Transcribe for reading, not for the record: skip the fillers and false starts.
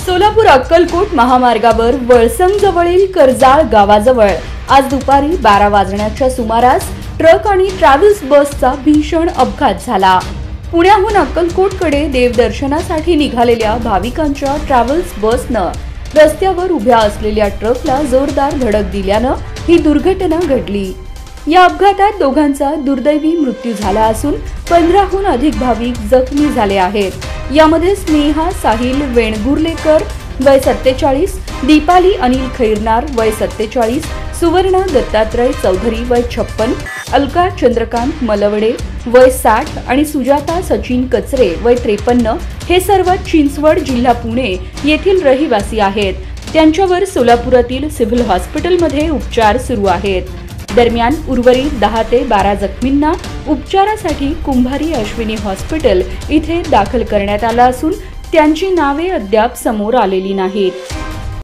सोलापूर अक्कलकोट महामार्गावर वळसंग जवळील कर्जाळ गावाजवळ आज दुपारी 12 वाजण्याच्या सुमारास ट्रक आणि ट्रॅव्हल्स बसचा भीषण अपघात झाला। पुण्याहून अक्कलकोटकडे देवदर्शनासाठी निघालेल्या भाविकांच्या ट्रॅव्हल्स बसनं रस्त्यावर उभ्या असलेल्या ट्रकला जोरदार धडक दिल्यानं ही दुर्घटना घडली। या अपघातात दोघांचा दुर्दैवी मृत्यू झाला असून 15हून अधिक भाविक जखमी झाले आहेत। यामध्ये स्नेहा साहिल वेणगुर्लेकर वय 47, दीपाली अनिल खैरनार वय 47, सुवर्णा दत्तात्रय चौधरी वय 56, अलका चंद्रकांत मलवडे वय 60 आणि सुजाता सचिन कचरे वय 53 हे सर्व चिंचवड जिल्हा पुणे येथील रहिवासी आहेत। त्यांच्यावर सोलापुरातील सिव्हिल हॉस्पिटलमध्ये उपचार सुरू आहेत। दरम्यान उर्वरित 10 ते 12 जखमींना उपचारासाठी कुंभारी अश्विनी हॉस्पिटल इथे दाखल करण्यात आलं असून त्यांची नावे अद्याप समोर आलेली नाहीत।